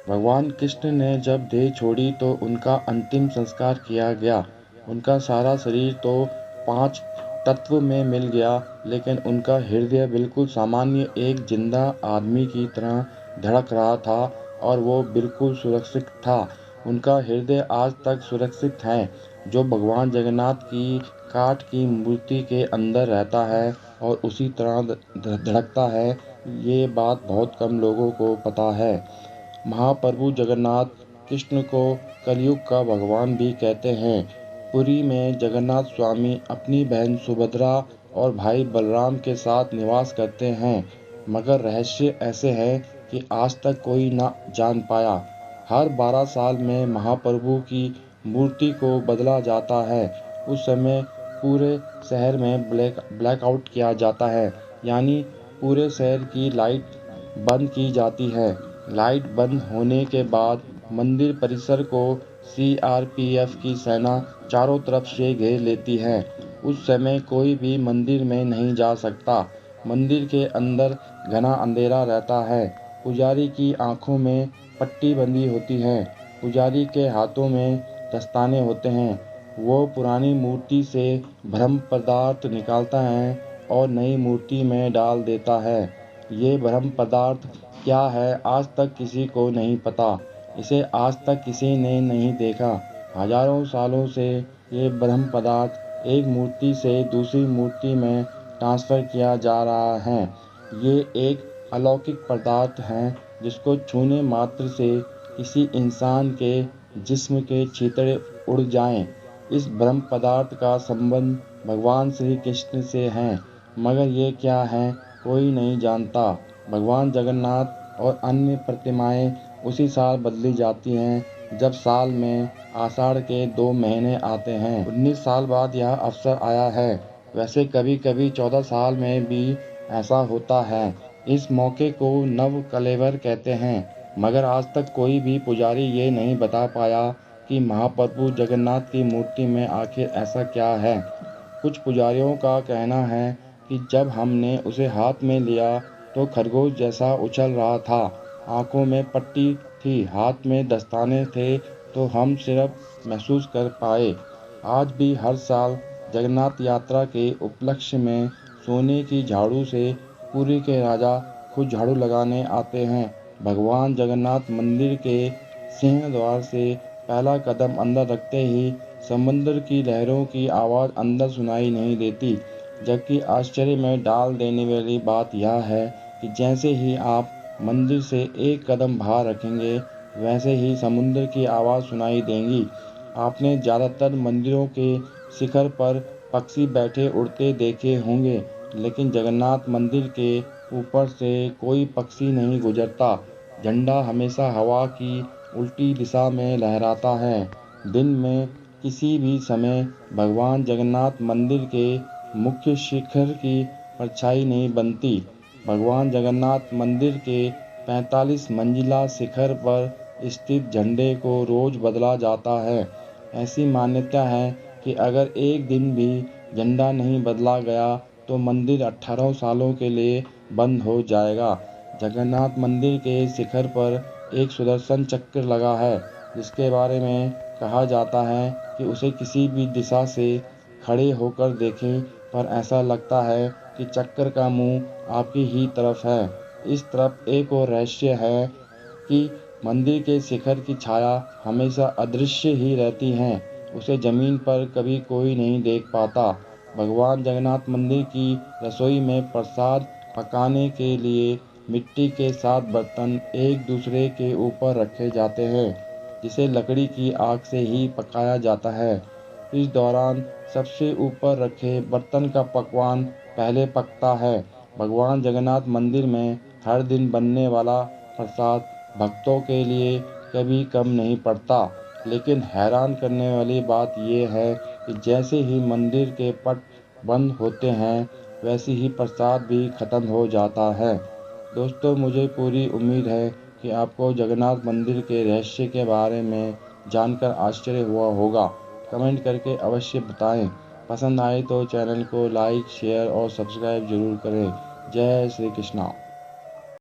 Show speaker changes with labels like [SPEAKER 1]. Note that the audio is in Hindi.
[SPEAKER 1] भगवान कृष्ण ने जब देह छोड़ी तो उनका अंतिम संस्कार किया गया। उनका सारा शरीर तो 5 तत्व में मिल गया, लेकिन उनका हृदय बिल्कुल सामान्य एक जिंदा आदमी की तरह धड़क रहा था और वो बिल्कुल सुरक्षित था। उनका हृदय आज तक सुरक्षित है, जो भगवान जगन्नाथ की काठ की मूर्ति के अंदर रहता है और उसी तरह धड़कता है। ये बात बहुत कम लोगों को पता है। महाप्रभु जगन्नाथ कृष्ण को कलयुग का भगवान भी कहते हैं। पुरी में जगन्नाथ स्वामी अपनी बहन सुभद्रा और भाई बलराम के साथ निवास करते हैं, मगर रहस्य ऐसे है कि आज तक कोई न जान पाया। हर 12 साल में महाप्रभु की मूर्ति को बदला जाता है। उस समय पूरे शहर में ब्लैकआउट किया जाता है, यानी पूरे शहर की लाइट बंद की जाती है। लाइट बंद होने के बाद मंदिर परिसर को सीआरपीएफ की सेना चारों तरफ से घेर लेती है। उस समय कोई भी मंदिर में नहीं जा सकता। मंदिर के अंदर घना अंधेरा रहता है। पुजारी की आंखों में पट्टी बंधी होती है। पुजारी के हाथों में दस्ताने होते हैं। वो पुरानी मूर्ति से ब्रह्म पदार्थ निकालता है और नई मूर्ति में डाल देता है। ये ब्रह्म पदार्थ क्या है, आज तक किसी को नहीं पता। इसे आज तक किसी ने नहीं देखा। हजारों सालों से ये ब्रह्म पदार्थ एक मूर्ति से दूसरी मूर्ति में ट्रांसफर किया जा रहा है। ये एक अलौकिक पदार्थ है जिसको छूने मात्र से किसी इंसान के जिस्म के छितरे उड़ जाएं। इस ब्रह्म पदार्थ का संबंध भगवान श्री कृष्ण से है, मगर ये क्या है कोई नहीं जानता। भगवान जगन्नाथ और अन्य प्रतिमाएं उसी साल बदली जाती हैं जब साल में आषाढ़ के 2 महीने आते हैं। 19 साल बाद यह अवसर आया है। वैसे कभी कभी 14 साल में भी ऐसा होता है। इस मौके को नव कलेवर कहते हैं, मगर आज तक कोई भी पुजारी ये नहीं बता पाया कि महाप्रभु जगन्नाथ की मूर्ति में आखिर ऐसा क्या है। कुछ पुजारियों का कहना है कि जब हमने उसे हाथ में लिया तो खरगोश जैसा उछल रहा था। आंखों में पट्टी थी, हाथ में दस्ताने थे, तो हम सिर्फ महसूस कर पाए। आज भी हर साल जगन्नाथ यात्रा के उपलक्ष्य में सोने की झाड़ू से पुरी के राजा खुद झाड़ू लगाने आते हैं। भगवान जगन्नाथ मंदिर के सिंह द्वार से पहला कदम अंदर रखते ही समुद्र की लहरों की आवाज़ अंदर सुनाई नहीं देती। जबकि आश्चर्य में डाल देने वाली बात यह है कि जैसे ही आप मंदिर से एक कदम बाहर रखेंगे, वैसे ही समुद्र की आवाज़ सुनाई देंगी। आपने ज़्यादातर मंदिरों के शिखर पर पक्षी बैठे उड़ते देखे होंगे, लेकिन जगन्नाथ मंदिर के ऊपर से कोई पक्षी नहीं गुजरता। झंडा हमेशा हवा की उल्टी दिशा में लहराता है। दिन में किसी भी समय भगवान जगन्नाथ मंदिर के मुख्य शिखर की परछाई नहीं बनती। भगवान जगन्नाथ मंदिर के 45 मंजिला शिखर पर स्थित झंडे को रोज बदला जाता है। ऐसी मान्यता है कि अगर एक दिन भी झंडा नहीं बदला गया तो मंदिर 18 सालों के लिए बंद हो जाएगा। जगन्नाथ मंदिर के शिखर पर एक सुदर्शन चक्र लगा है, जिसके बारे में कहा जाता है कि उसे किसी भी दिशा से खड़े होकर देखें पर ऐसा लगता है कि चक्र का मुंह आपकी ही तरफ है। इस तरफ एक और रहस्य है कि मंदिर के शिखर की छाया हमेशा अदृश्य ही रहती है। उसे जमीन पर कभी कोई नहीं देख पाता। भगवान जगन्नाथ मंदिर की रसोई में प्रसाद पकाने के लिए मिट्टी के 7 बर्तन एक दूसरे के ऊपर रखे जाते हैं, जिसे लकड़ी की आग से ही पकाया जाता है। इस दौरान सबसे ऊपर रखे बर्तन का पकवान पहले पकता है। भगवान जगन्नाथ मंदिर में हर दिन बनने वाला प्रसाद भक्तों के लिए कभी कम नहीं पड़ता। लेकिन हैरान करने वाली बात यह है कि जैसे ही मंदिर के पट बंद होते हैं, वैसे ही प्रसाद भी खत्म हो जाता है। दोस्तों, मुझे पूरी उम्मीद है कि आपको जगन्नाथ मंदिर के रहस्य के बारे में जानकर आश्चर्य हुआ होगा। कमेंट करके अवश्य बताएं। पसंद आए तो चैनल को लाइक, शेयर और सब्सक्राइब जरूर करें। जय श्री कृष्णा।